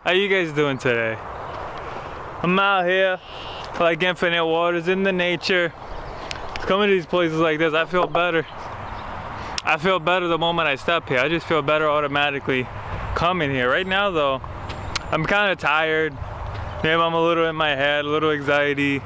How you guys doing today? I'm out here, like infinite waters in the nature. Coming to these places like this, I feel better. I feel better the moment I step here. I just feel better automatically coming here. Right now though, I'm kind of tired. Maybe I'm a little in my head, a little anxiety.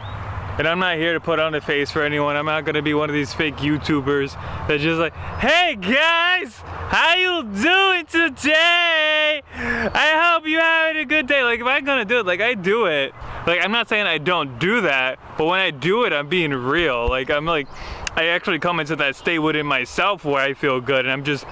And I'm not here to put on a face for anyone. I'm not gonna be one of these fake YouTubers that just like, hey guys, how you doing today? I hope you're having a good day. Like if I'm gonna do it, like I do it. Like I'm not saying I don't do that, but when I do it, I'm being real. Like I actually come into that state within myself where I feel good and I'm just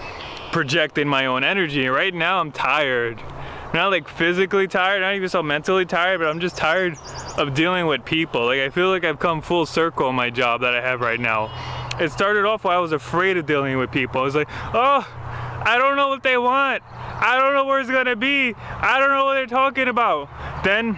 projecting my own energy. And right now I'm tired. I'm not like physically tired, not even so mentally tired, but I'm just tired of dealing with people. Like I feel like I've come full circle in my job that I have right now. It started off while I was afraid of dealing with people. I was like, oh, I don't know what they want. I don't know where it's gonna be. I don't know what they're talking about. Then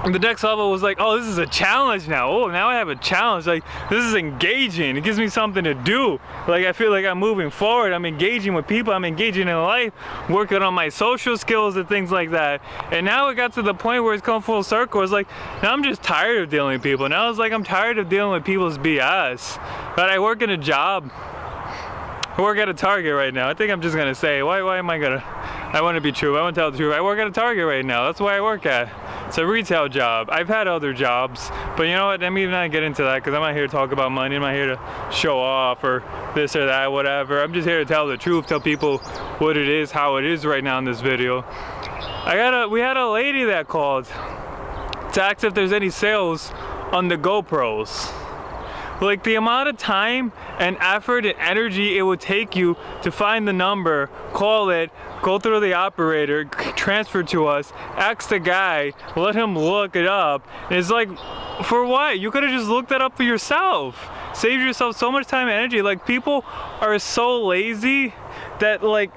the next level was like, oh, this is a challenge now. Oh, now I have a challenge. Like, this is engaging. It gives me something to do. Like, I feel like I'm moving forward. I'm engaging with people. I'm engaging in life, working on my social skills and things like that. And now it got to the point where it's come full circle. It's like, now I'm just tired of dealing with people. Now it's like I'm tired of dealing with people's BS. But I work in a job. I work at a Target right now. I think I'm just gonna say, why am I gonna? I want to be true. I want to tell the truth. I work at a Target right now. That's why I work at. It's a retail job. I've had other jobs, but you know what? I'm even not get into that because I'm not here to talk about money. I'm not here to show off or this or that, whatever. I'm just here to tell the truth, tell people what it is, how it is right now in this video. We had a lady that called to ask if there's any sales on the GoPros. Like the amount of time and effort and energy it would take you to find the number, call it, go through the operator, transfer to us, ask the guy, let him look it up. And it's like, for what? You could have just looked that up for yourself. Saved yourself so much time and energy. Like people are so lazy that like,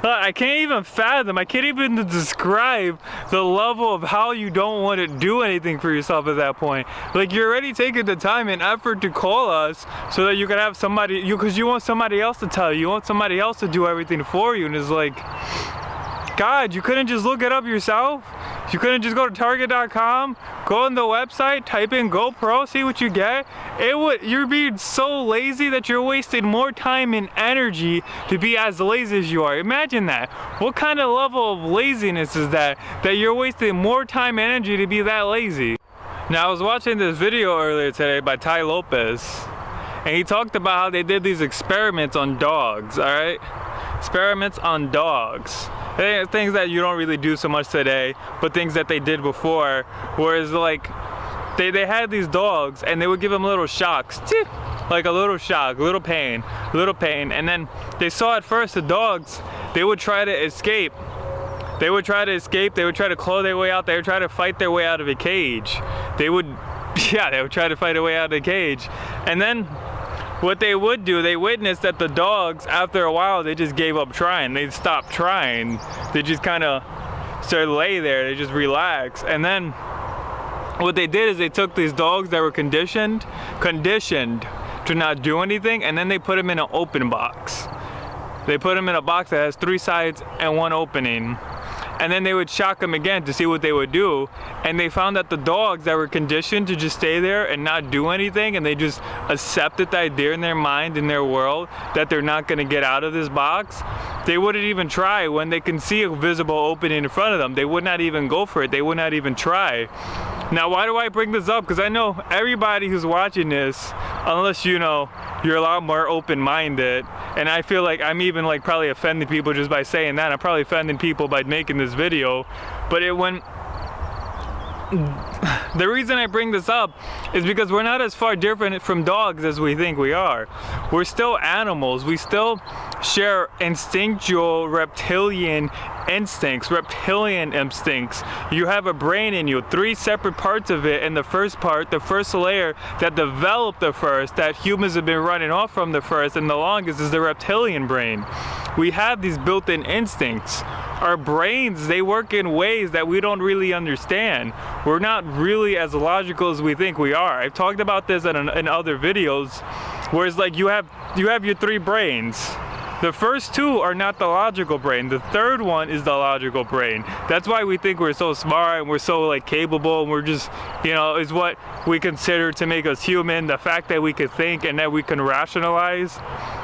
I can't even fathom, I can't even describe the level of how you don't want to do anything for yourself at that point. Like you're already taking the time and effort to call us so that you can have somebody, because you want somebody else to tell you, you want somebody else to do everything for you, and it's like, God, you couldn't just look it up yourself? You couldn't just go to Target.com, go on the website, type in GoPro, see what you get? You're being so lazy that you're wasting more time and energy to be as lazy as you are. Imagine that. What kind of level of laziness is that you're wasting more time and energy to be that lazy? Now I was watching this video earlier today by Ty Lopez, and he talked about how they did these experiments on dogs, alright? Experiments on dogs. Things that you don't really do so much today, but things that they did before, whereas like they had these dogs and they would give them little shocks, like a little shock, a little pain, and then they saw at first the dogs, they would try to escape. They would try to claw their way out, they would try to fight their way out of a cage. They would try to fight their way out of the cage. And then what they would do, they witnessed that the dogs, after a while, they just gave up trying. They stopped trying. They just kind of started to lay there. They just relaxed. And then what they did is they took these dogs that were conditioned to not do anything, and then they put them in an open box. They put them in a box that has 3 sides and 1 opening. And then they would shock them again to see what they would do. And they found that the dogs that were conditioned to just stay there and not do anything, and they just accepted the idea in their mind, in their world, that they're not gonna get out of this box, they wouldn't even try when they can see a visible opening in front of them. They would not even go for it. They would not even try. Now, why do I bring this up? Because I know everybody who's watching this, unless you know, you're a lot more open-minded, and I feel like I'm even like probably offending people just by saying that. I'm probably offending people by making this video, but the reason I bring this up is because we're not as far different from dogs as we think we are. We're still animals. We still share instinctual reptilian instincts. You have a brain in you, 3 separate parts of it, and the first part, the first layer that developed the first, that humans have been running off from the first and the longest, is the reptilian brain. We have these built-in instincts. Our brains, they work in ways that we don't really understand. We're not really as logical as we think we are. I've talked about this in other videos, where it's like you have your 3 brains. The first two are not the logical brain. The third one is the logical brain. That's why we think we're so smart and we're so like capable, and we're just, you know, is what we consider to make us human. The fact that we can think and that we can rationalize.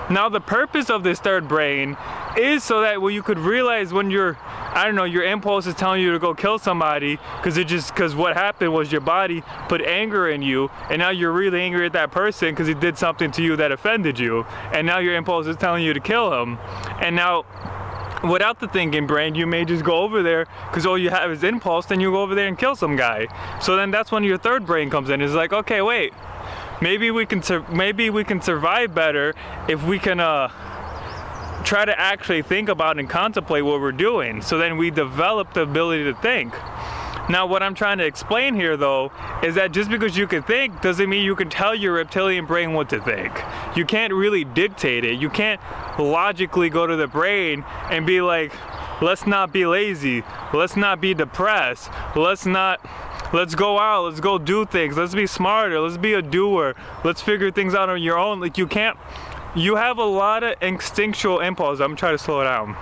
Now the purpose of this third brain is so that when you could realize when you're, I don't know, your impulse is telling you to go kill somebody because what happened was your body put anger in you, and now you're really angry at that person because he did something to you that offended you, and now your impulse is telling you to kill him. And now without the thinking brain, you may just go over there because all you have is impulse, then you go over there and kill some guy. So then that's when your third brain comes in. It's like, okay, wait, maybe we can survive better if we can try to actually think about and contemplate what we're doing. So then we develop the ability to think. Now what I'm trying to explain here though is that just because you can think doesn't mean you can tell your reptilian brain what to think. You can't really dictate it. You can't logically go to the brain and be like, let's not be lazy, let's not be depressed, let's go out, let's go do things, let's be smarter, let's be a doer, let's figure things out on your own. Like, you can't. You have a lot of instinctual impulses. I'm trying to slow down.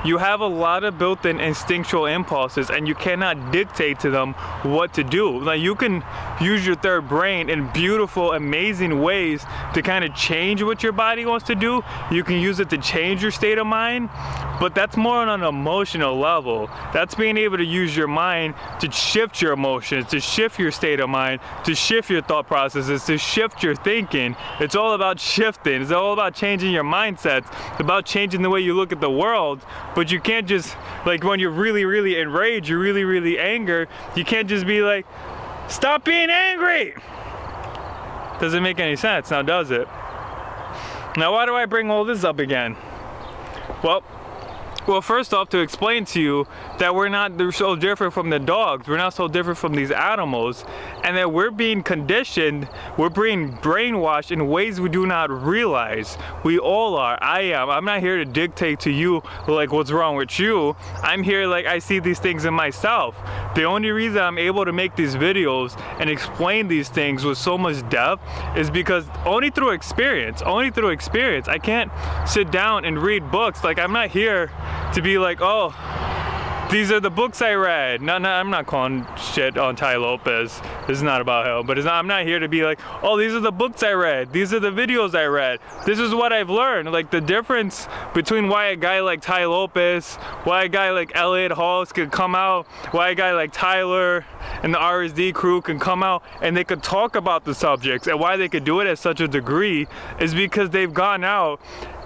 You have a lot of built-in instinctual impulses, and you cannot dictate to them what to do. Like, you can use your third brain in beautiful, amazing ways to kind of change what your body wants to do. You can use it to change your state of mind, but that's more on an emotional level. That's being able to use your mind to shift your emotions, to shift your state of mind, to shift your thought processes, to shift your thinking. It's all about shifting. It's all about changing your mindsets. It's about changing the way you look at the world. But you can't just, like, when you're really, really enraged, you're really, really angry, you can't just be like, stop being angry! Doesn't make any sense, now does it? Now why do I bring all this up again? Well, first off, to explain to you that they're so different from the dogs, we're not so different from these animals, and that we're being conditioned, we're being brainwashed in ways we do not realize. We all are. I am. I'm not here to dictate to you, like, what's wrong with you. I'm here, like, I see these things in myself. The only reason I'm able to make these videos and explain these things with so much depth is because only through experience. I can't sit down and read books. Like, I'm not here to be like, oh, these are the books I read. No, I'm not calling shit on Tai Lopez. This is not about him. But I'm not here to be like, oh, these are the books I read. These are the videos I read. This is what I've learned. Like, the difference between why a guy like Tai Lopez, why a guy like Elliot Halls could come out, why a guy like Tyler and the RSD crew can come out and they could talk about the subjects, and why they could do it at such a degree is because they've gone out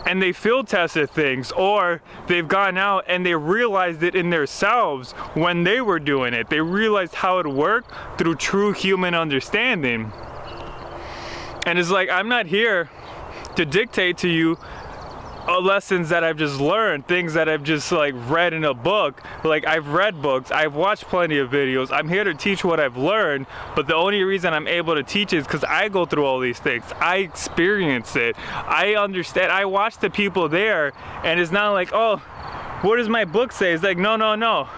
and they field tested things, or they've gone out and they realized it in themselves when they were doing it. They realized how it worked through true human understanding. And it's like, I'm not here to dictate to you lessons that I've just learned, things that I've just like read in a book. Like, I've read books, I've watched plenty of videos. I'm here to teach what I've learned, but the only reason I'm able to teach is because I go through all these things. I experience it. I understand. I watch the people there, and it's not like, oh, what does my book say? It's like, no.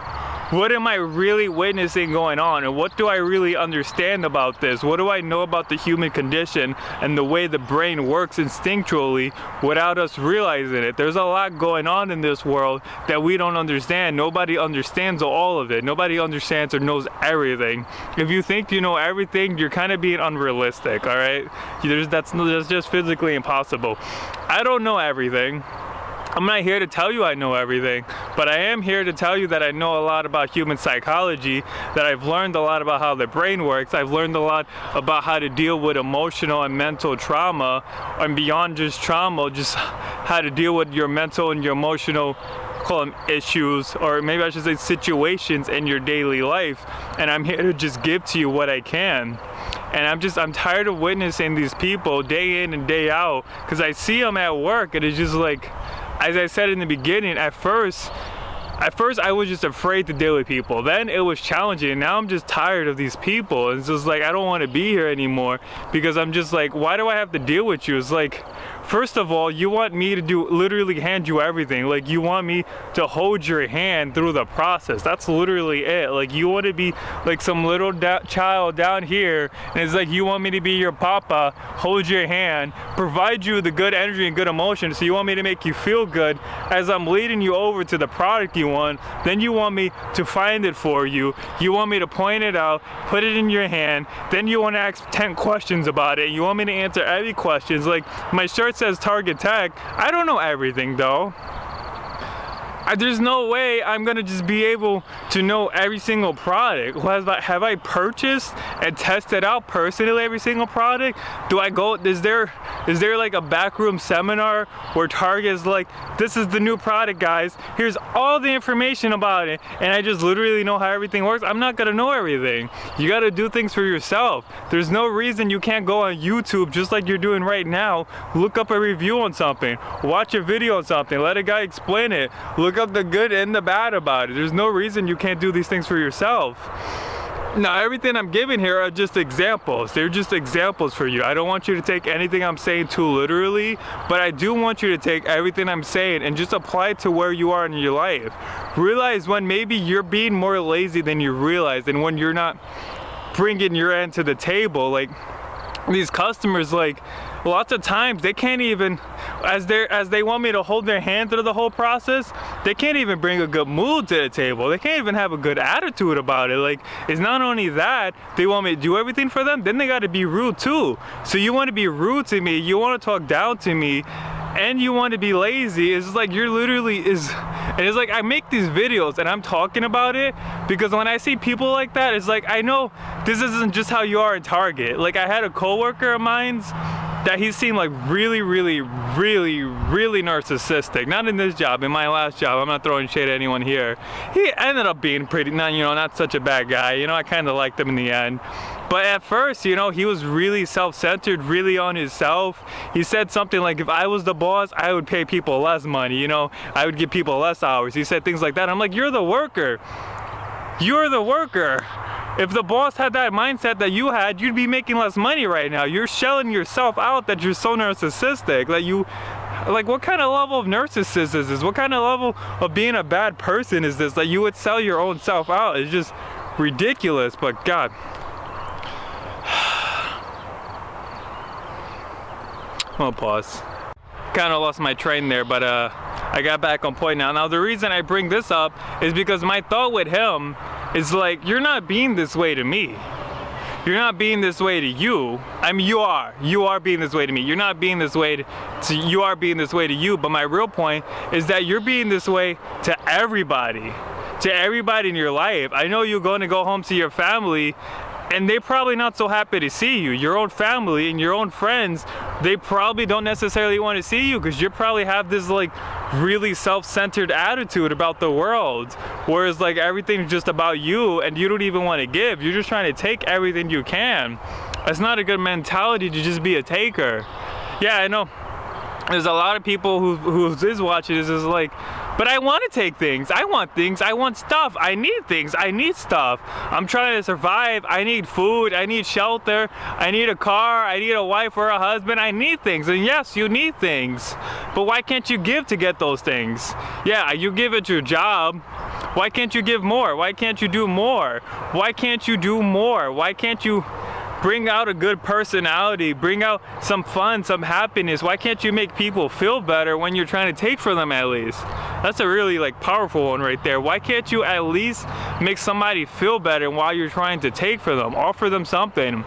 What am I really witnessing going on, and what do I really understand about this? What do I know about the human condition and the way the brain works instinctually without us realizing it? There's a lot going on in this world that we don't understand. Nobody understands all of it. Nobody understands or knows everything. If you think you know everything, you're kind of being unrealistic, all right? That's just physically impossible. I don't know everything. I'm not here to tell you I know everything, but I am here to tell you that I know a lot about human psychology, that I've learned a lot about how the brain works. I've learned a lot about how to deal with emotional and mental trauma, and beyond just trauma, just how to deal with your mental and your emotional, call them issues, or maybe I should say situations in your daily life. And I'm here to just give to you what I can. And I'm tired of witnessing these people day in and day out, because I see them at work, and it's just like, as I said in the beginning, at first I was just afraid to deal with people. Then it was challenging, and now I'm just tired of these people. It's just like, I don't want to be here anymore, because I'm just like, why do I have to deal with you? It's like, first of all, you want me to literally hand you everything. Like, you want me to hold your hand through the process. That's literally it. Like, you want to be like some little child down here, and it's like you want me to be your papa, hold your hand, provide you the good energy and good emotion. So you want me to make you feel good as I'm leading you over to the product you want. Then you want me to find it for you. You want me to point it out, put it in your hand. Then you want to ask 10 questions about it. You want me to answer every question. Like, my shirt says Target Tech. I don't know everything though. There's no way I'm gonna just be able to know every single product. Have I purchased and tested out personally every single product? Do I go, is there like a backroom seminar where Target is like, this is the new product, guys, here's all the information about it, and I just literally know how everything works? I'm not gonna know everything. You gotta do things for yourself. There's no reason you can't go on YouTube just like you're doing right now, look up a review on something, watch a video on something, let a guy explain it, look up the good and the bad about it. There's no reason you can't do these things for yourself. Now, everything I'm giving here are just examples. They're just examples for you. I don't want you to take anything I'm saying too literally, but I do want you to take everything I'm saying and just apply it to where you are in your life. Realize when maybe you're being more lazy than you realize, and when you're not bringing your end to the table. Like, these customers, like, lots of times they can't even, as they want me to hold their hand through the whole process, they can't even bring a good mood to the table. They can't even have a good attitude about it. Like, it's not only that they want me to do everything for them, then they got to be rude too. So you want to be rude to me, you want to talk down to me, and you want to be lazy. It's like you're literally and it's like I make these videos and I'm talking about it because when I see people like that, it's like I know this isn't just how you are in Target. Like, I had a coworker of mine's that he seemed like really narcissistic. Not in this job, in my last job. I'm not throwing shade at anyone here. He ended up being pretty, not such a bad guy. I kind of liked him in the end. But at first, he was really self-centered, really on himself. He said something like, if I was the boss, I would pay people less money, I would give people less hours. He said things like that. I'm like, you're the worker. You're the worker. If the boss had that mindset that you had, you'd be making less money right now. You're shelling yourself out that you're so narcissistic. Like, what kind of level of narcissism is this? What kind of level of being a bad person is this? That you would sell your own self out? It's just ridiculous, but God. I'm gonna pause. Kind of lost my train there, but I got back on point now. Now, the reason I bring this up is because my thought with him is like, you're not being this way to me. You're not being this way to you. I mean, you are being this way to me. You're not being this way you are being this way to you. But my real point is that you're being this way to everybody in your life. I know you're going to go home to your family and they're probably not so happy to see you. Your own family and your own friends, they probably don't necessarily want to see you because you probably have this like really self-centered attitude about the world, whereas like everything's just about you and you don't even want to give. You're just trying to take everything you can. That's not a good mentality to just be a taker. Yeah, I know there's a lot of people who is watching this is like, but I want to take things. I want things. I want stuff. I need things. I need stuff. I'm trying to survive. I need food. I need shelter. I need a car. I need a wife or a husband. I need things. And yes, you need things. But why can't you give to get those things? Yeah, you give at your job. Why can't you give more? Why can't you do more? Why can't you do more? Why can't you bring out a good personality, bring out some fun, some happiness? Why can't you make people feel better when you're trying to take from them at least? That's a really like powerful one right there. Why can't you at least make somebody feel better while you're trying to take from them? Offer them something.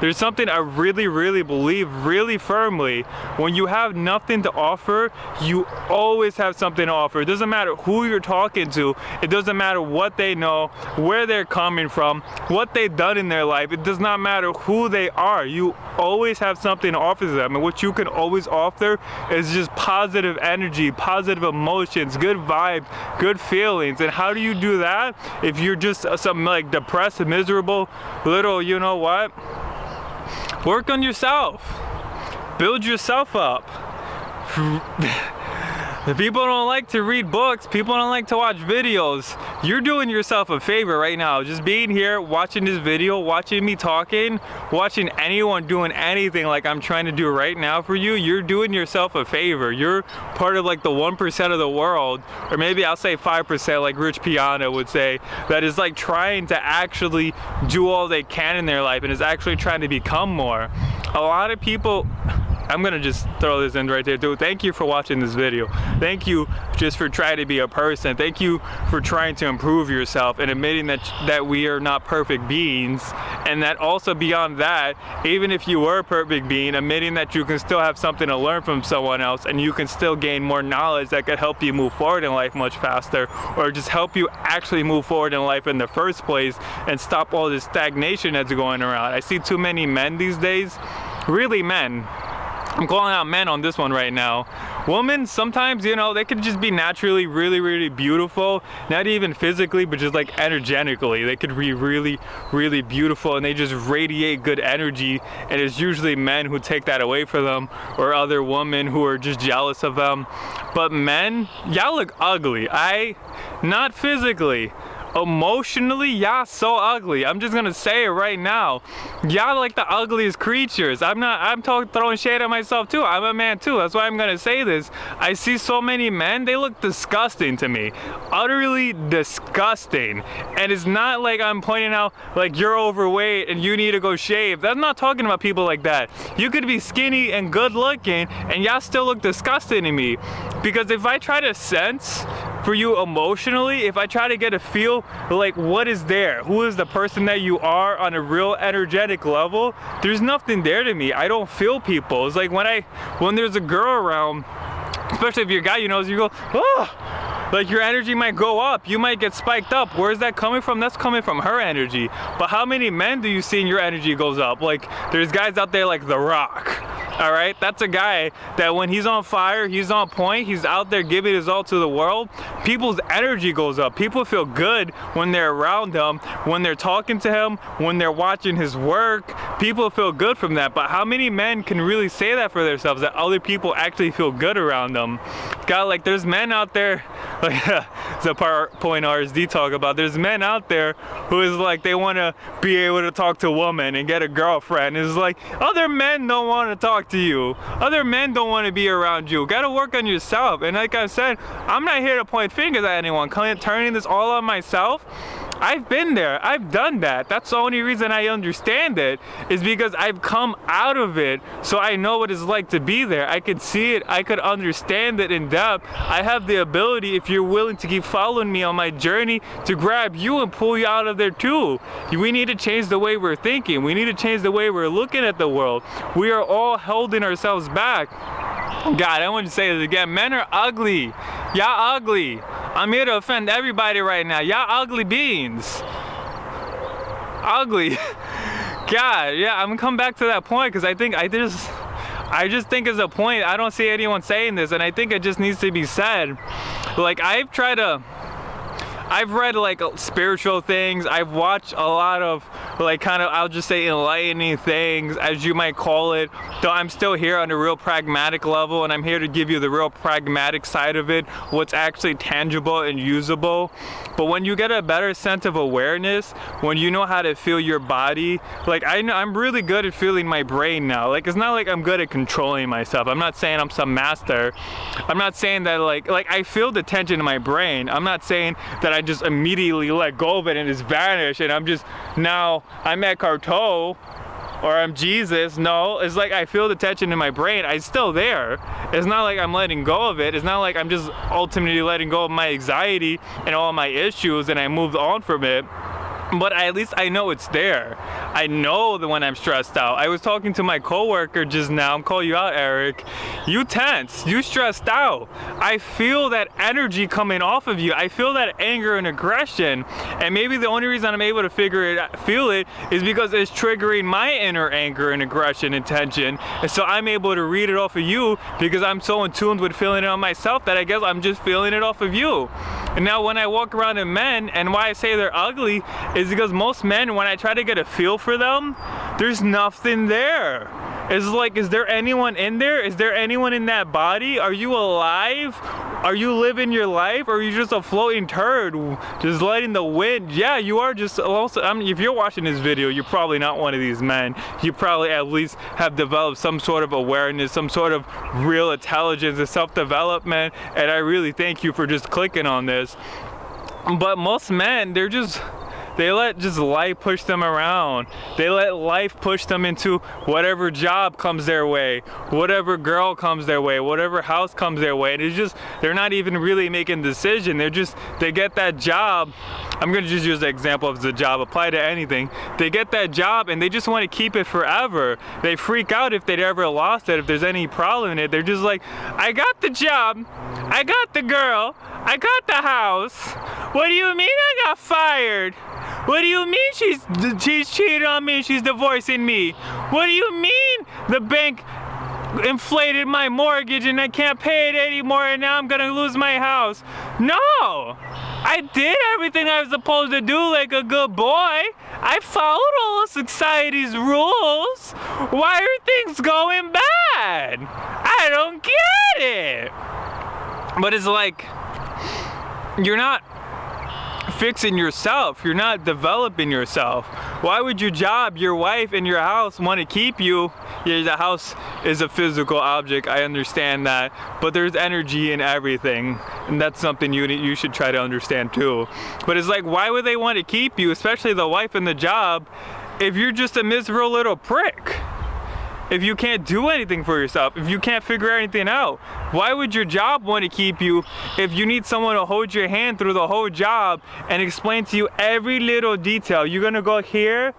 There's something I really believe really firmly. When you have nothing to offer, you always have something to offer. It doesn't matter who you're talking to. It doesn't matter what they know, where they're coming from, what they've done in their life. It does not matter who they are. You always have something to offer to them, and what you can always offer is just positive energy, positive emotions, good vibes, good feelings. And how do you do that if you're just some like depressed, miserable little, you know what? Work on yourself. Build yourself up. The people don't like to read books. People don't like to watch videos. You're doing yourself a favor right now. Just being here, watching this video, watching me talking, watching anyone doing anything like I'm trying to do right now for you, you're doing yourself a favor. You're part of like the 1% of the world, or maybe I'll say 5% like Rich Piana would say, that is like trying to actually do all they can in their life and is actually trying to become more. A lot of people, I'm gonna just throw this in right there too. Thank you for watching this video. Thank you just for trying to be a person. Thank you for trying to improve yourself and admitting that we are not perfect beings, and that also beyond that, even if you were a perfect being, admitting that you can still have something to learn from someone else and you can still gain more knowledge that could help you move forward in life much faster, or just help you actually move forward in life in the first place and stop all this stagnation that's going around. I see too many men these days, really men. I'm calling out men on this one right now. Women, sometimes, you know, they could just be naturally really, really beautiful. Not even physically, but just like energetically. They could be really, really beautiful and they just radiate good energy. And it's usually men who take that away from them, or other women who are just jealous of them. But men, y'all look ugly. Not physically. Emotionally, y'all so ugly. I'm just gonna say it right now. Y'all like the ugliest creatures. I'm throwing shade at myself too. I'm a man too. That's why I'm gonna say this. I see so many men, they look disgusting to me. Utterly disgusting. And it's not like I'm pointing out like you're overweight and you need to go shave. I'm not talking about people like that. You could be skinny and good looking and y'all still look disgusting to me. Because if I try to sense for you emotionally, if I try to get a feel like what is there, who is the person that you are on a real energetic level, there's nothing there to me. I don't feel people. It's like when there's a girl around, especially if you're a guy, you know, you go, oh, like your energy might go up, you might get spiked up. Where's that coming from? That's coming from her energy. But how many men do you see and your energy goes up? Like there's guys out there like The Rock. All right, that's a guy that when he's on fire, he's on point, he's out there giving his all to the world, people's energy goes up. People feel good when they're around him, when they're talking to him, when they're watching his work. People feel good from that. But how many men can really say that for themselves, that other people actually feel good around them? God, like there's men out there, like the point RSD talk about, there's men out there who is like they want to be able to talk to a woman and get a girlfriend. It's like other men don't want to talk to you. Other men don't want to be around you. Gotta work on yourself. And like I said, I'm not here to point fingers at anyone. Turning this all on myself, I've been there. I've done that. That's the only reason I understand it, is because I've come out of it, so I know what it's like to be there. I could see it. I could understand it in depth. I have the ability, if you're willing to keep following me on my journey, to grab you and pull you out of there too. We need to change the way we're thinking. We need to change the way we're looking at the world. We are all holding ourselves back. God, I want to say this again. Men are ugly. Y'all ugly. I'm here to offend everybody right now. Y'all ugly beings. Ugly. God, yeah, I'm gonna come back to that point because I just think it's a point. I don't see anyone saying this, and I think it just needs to be said. Like I've read like spiritual things. I've watched a lot of like kind of, I'll just say enlightening things, as you might call it. Though I'm still here on a real pragmatic level, and I'm here to give you the real pragmatic side of it, what's actually tangible and usable. But when you get a better sense of awareness, when you know how to feel your body, like I'm really good at feeling my brain now. Like it's not like I'm good at controlling myself. I'm not saying I'm some master. I'm not saying that like I feel the tension in my brain. I'm not saying that I just immediately let go of it and it's vanished and I'm at Carto or I'm Jesus. No, it's like I feel the tension in my brain. It's still there. It's not like I'm letting go of it. It's not like I'm just ultimately letting go of my anxiety and all my issues and I moved on from it. But at least I know it's there. I know that when I'm stressed out. I was talking to my coworker just now. I'm calling you out, Eric. You tense. You stressed out. I feel that energy coming off of you. I feel that anger and aggression. And maybe the only reason I'm able to feel it is because it's triggering my inner anger and aggression and tension. And so I'm able to read it off of you because I'm so in tune with feeling it on myself that I guess I'm just feeling it off of you. And now when I walk around in men, and why I say they're ugly is because most men, when I try to get a feel for them, there's nothing there. It's like, is there anyone in there? Is there anyone in that body? Are you alive? Are you living your life? Or are you just a floating turd just letting the wind? Yeah, you are just also, I mean, if you're watching this video, you're probably not one of these men. You probably at least have developed some sort of awareness, some sort of real intelligence and self-development, and I really thank you for just clicking on this. But most men, they let just life push them around. They let life push them into whatever job comes their way, whatever girl comes their way, whatever house comes their way. And it's just, they're not even really making a decision. They get that job. I'm gonna just use the example of the job, apply to anything. They get that job and they just want to keep it forever. They freak out if they'd ever lost it, if there's any problem in it. They're just like, I got the job, I got the girl, I got the house. What do you mean I got fired? What do you mean she's cheated on me, she's divorcing me? What do you mean the bank inflated my mortgage and I can't pay it anymore and now I'm gonna lose my house? No! I did everything I was supposed to do like a good boy. I followed all of society's rules. Why are things going bad? I don't get it. But it's like, you're not fixing yourself, you're not developing yourself. Why would your job, your wife, and your house want to keep you? Yeah, the house is a physical object, I understand that, but there's energy in everything, and that's something you should try to understand too. But it's like, why would they want to keep you, especially the wife and the job, if you're just a miserable little prick? If you can't do anything for yourself, if you can't figure anything out, why would your job want to keep you if you need someone to hold your hand through the whole job and explain to you every little detail? You're gonna go here,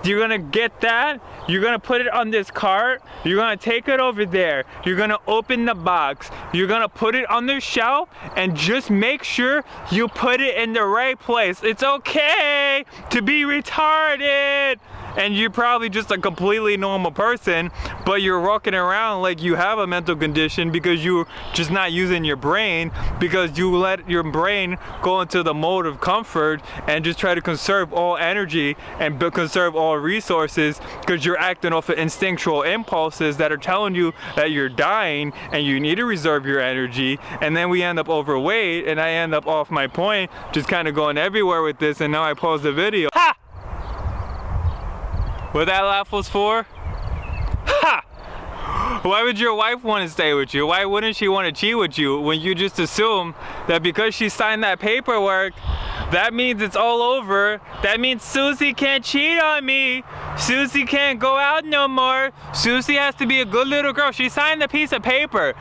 you're gonna get that, you're gonna put it on this cart, you're gonna take it over there, you're gonna open the box, you're gonna put it on the shelf, and just make sure you put it in the right place. It's okay to be retarded. And you're probably just a completely normal person, but you're walking around like you have a mental condition because you're just not using your brain, because you let your brain go into the mode of comfort and just try to conserve all energy and conserve all resources, because you're acting off of instinctual impulses that are telling you that you're dying and you need to reserve your energy. And then we end up overweight, and I end up off my point, just kind of going everywhere with this, and now I pause the video. Ha! What that laugh was for? Ha! Why would your wife want to stay with you? Why wouldn't she want to cheat with you when you just assume that because she signed that paperwork, that means it's all over? That means Susie can't cheat on me. Susie can't go out no more. Susie has to be a good little girl. She signed a piece of paper.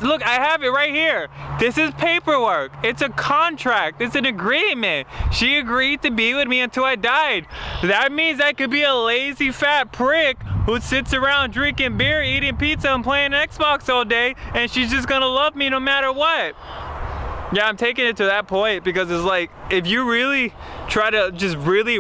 Look, I have it right here. This is paperwork. It's a contract. It's an agreement. She agreed to be with me until I died. That means I could be a lazy fat prick who sits around drinking beer, eating pizza, and playing Xbox all day, and she's just gonna love me no matter what. Yeah, I'm taking it to that point because it's like, if you really try to just really,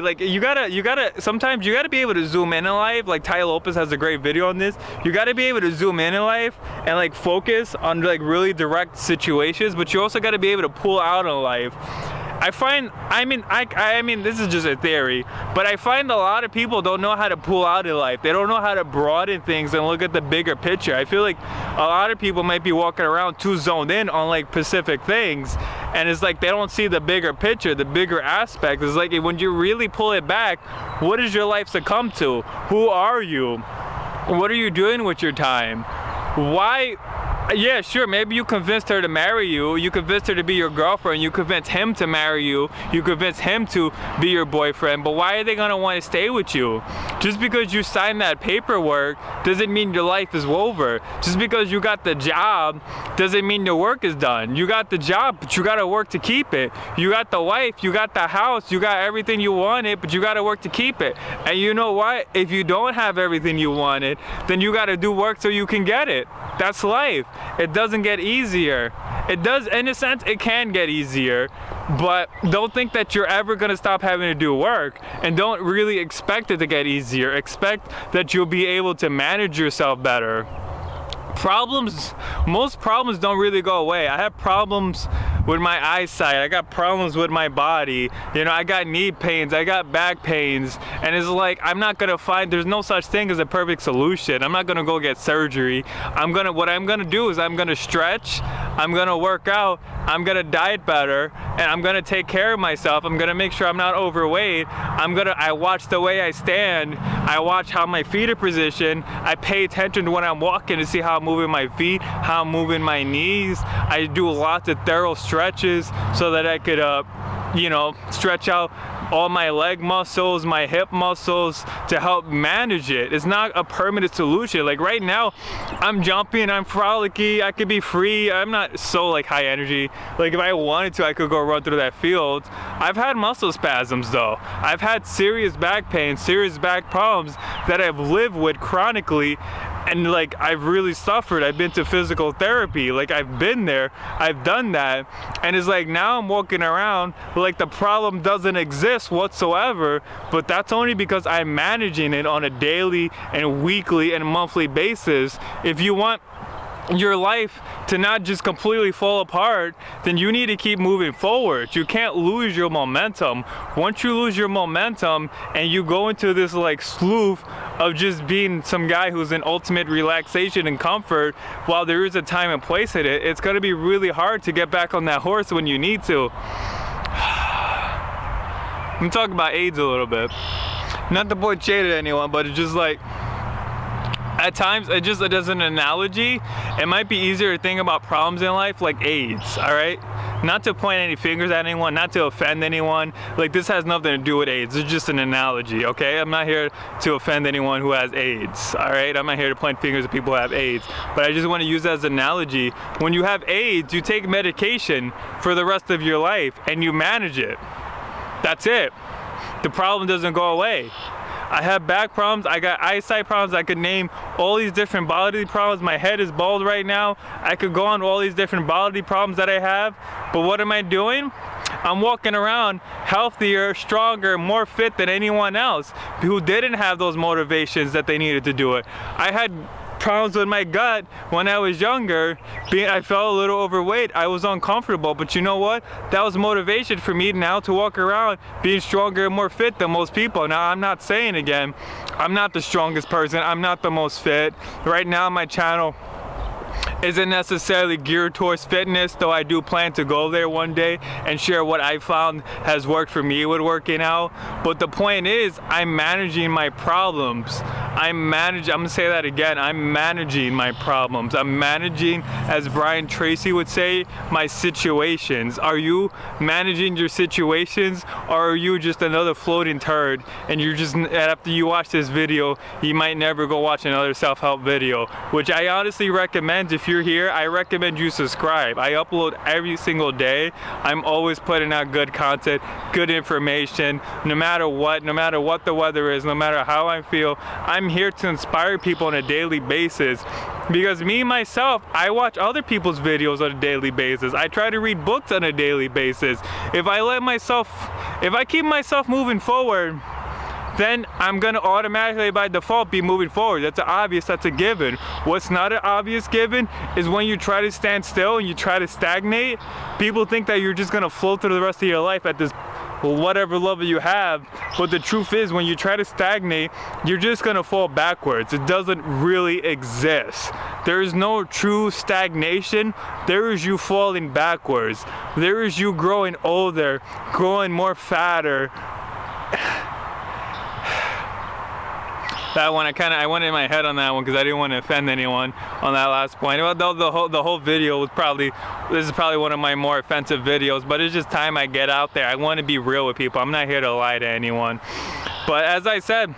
like, you gotta, sometimes you gotta be able to zoom in life. Like Ty Lopez has a great video on this. You gotta be able to zoom in life and like focus on like really direct situations, but you also gotta be able to pull out in life. I mean, this is just a theory, but I find a lot of people don't know how to pull out in life. They don't know how to broaden things and look at the bigger picture. I feel like a lot of people might be walking around too zoned in on like specific things, and it's like they don't see the bigger picture, the bigger aspect. It's like when you really pull it back, what does your life succumb to? Who are you? What are you doing with your time? Why? Yeah, sure, maybe you convinced her to marry you, you convinced her to be your girlfriend, you convinced him to marry you, you convinced him to be your boyfriend, but why are they gonna want to stay with you? Just because you signed that paperwork doesn't mean your life is over. Just because you got the job doesn't mean your work is done. You got the job, but you gotta work to keep it. You got the wife, you got the house, you got everything you wanted, but you gotta work to keep it. And you know what? If you don't have everything you wanted, then you gotta do work so you can get it. That's life. It doesn't get easier. It does, in a sense, it can get easier, but don't think that you're ever gonna stop having to do work, and don't really expect it to get easier. Expect that you'll be able to manage yourself better. Most problems don't really go away. I have problems with my eyesight, I got problems with my body, you know, I got knee pains, I got back pains, and it's like, I'm not gonna there's no such thing as a perfect solution. I'm not gonna go get surgery. What I'm gonna do is I'm gonna stretch, I'm gonna work out, I'm gonna diet better, and I'm gonna take care of myself. I'm gonna make sure I'm not overweight. I watch the way I stand, I watch how my feet are positioned, I pay attention to when I'm walking to see how I'm moving my feet, how I'm moving my knees. I do lots of thorough stretches so that I could you know, stretch out all my leg muscles, my hip muscles to help manage it. It's not a permanent solution. Like right now, I'm jumping, I'm frolicky, I could be free. I'm not so like high energy. Like if I wanted to, I could go run through that field. I've had muscle spasms though. I've had serious back pain, serious back problems that I've lived with chronically. And like I've really suffered. I've been to physical therapy. Like I've been there, I've done that, and it's like now I'm walking around like the problem doesn't exist whatsoever, but that's only because I'm managing it on a daily and weekly and monthly basis. If you want your life to not just completely fall apart, then you need to keep moving forward. You can't lose your momentum. Once you lose your momentum and you go into this like slough of just being some guy who's in ultimate relaxation and comfort, while there is a time and place in it, it's going to be really hard to get back on that horse when you need to. I'm talking about AIDS a little bit. Not to point shade at anyone, but it's just like, at times, as an analogy, it might be easier to think about problems in life like AIDS, all right? Not to point any fingers at anyone, not to offend anyone. Like, this has nothing to do with AIDS. It's just an analogy, okay? I'm not here to offend anyone who has AIDS, all right? I'm not here to point fingers at people who have AIDS. But I just want to use that as an analogy. When you have AIDS, you take medication for the rest of your life, and you manage it. That's it. The problem doesn't go away. I have back problems, I got eyesight problems, I could name all these different bodily problems. My head is bald right now. I could go on to all these different bodily problems that I have, but what am I doing? I'm walking around healthier, stronger, more fit than anyone else who didn't have those motivations that they needed to do it. I had problems with my gut when I was younger. I felt a little overweight, I was uncomfortable, but you know what? That was motivation for me now to walk around being stronger and more fit than most people. Now, I'm not saying again, I'm not the strongest person, I'm not the most fit. Right now, my channel isn't necessarily geared towards fitness, though I do plan to go there one day and share what I found has worked for me with working out. But the point is, I'm managing my problems. I'm gonna say that again, I'm managing my problems. I'm managing, as Brian Tracy would say, my situations. Are you managing your situations, or are you just another floating turd and you're just, after you watch this video, you might never go watch another self-help video, which I honestly recommend. If you're here, I recommend you subscribe. I upload every single day. I'm always putting out good content, good information, no matter what the weather is, no matter how I feel. I'm here to inspire people on a daily basis, because me, myself, I watch other people's videos on a daily basis. I try to read books on a daily basis. If I keep myself moving forward, then I'm gonna automatically by default be moving forward. That's obvious, that's a given. What's not an obvious given is when you try to stand still and you try to stagnate, people think that you're just gonna float through the rest of your life at this whatever level you have, but the truth is, when you try to stagnate, you're just gonna fall backwards. It doesn't really exist. There is no true stagnation. There is you falling backwards. There is you growing older, growing more fatter. That one, I went in my head on that one because I didn't want to offend anyone on that last point. Well, the whole video was this is probably one of my more offensive videos, but it's just time I get out there. I want to be real with people. I'm not here to lie to anyone. But as I said,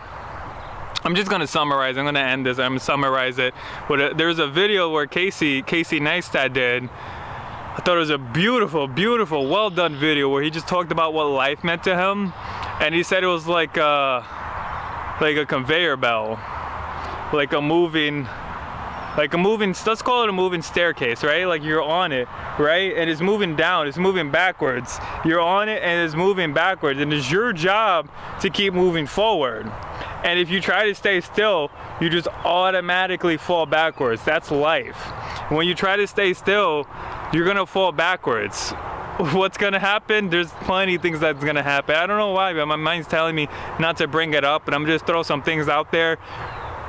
I'm just gonna summarize. I'm gonna end this. I'm gonna summarize it. There's a video where Casey Neistat did. I thought it was a beautiful, beautiful, well done video where he just talked about what life meant to him, and he said it was like a conveyor belt, like a moving, let's call it a moving staircase, right? Like you're on it, right? And it's moving down, it's moving backwards. You're on it and it's moving backwards, and it's your job to keep moving forward. And if you try to stay still, you just automatically fall backwards. That's life. When you try to stay still, you're gonna fall backwards. what's gonna happen? There's plenty of things that's gonna happen. I don't know why, but my mind's telling me not to bring it up, but I'm just throw some things out there.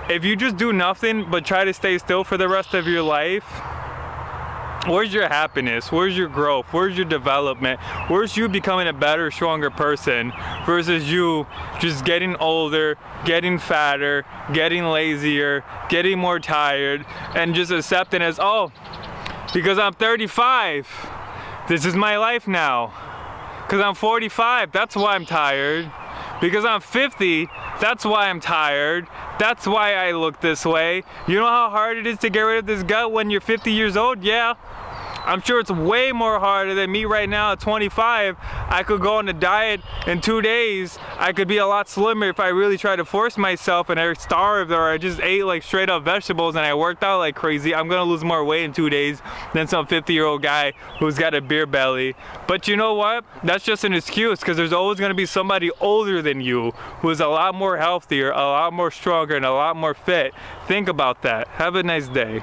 If you just do nothing but try to stay still for the rest of your life, where's your happiness? Where's your growth? Where's your development? Where's you becoming a better, stronger person versus you just getting older, getting fatter, getting lazier, getting more tired, and just accepting as, oh, because I'm 35, this is my life now. Because I'm 45, that's why I'm tired. Because I'm 50, that's why I'm tired. That's why I look this way. You know how hard it is to get rid of this gut when you're 50 years old? Yeah. I'm sure it's way more harder than me right now at 25. I could go on a diet in 2 days. I could be a lot slimmer if I really tried to force myself and I starved, or I just ate like straight up vegetables and I worked out like crazy. I'm gonna lose more weight in 2 days than some 50-year-old guy who's got a beer belly. But you know what? That's just an excuse, because there's always gonna be somebody older than you who's a lot more healthier, a lot more stronger, and a lot more fit. Think about that. Have a nice day.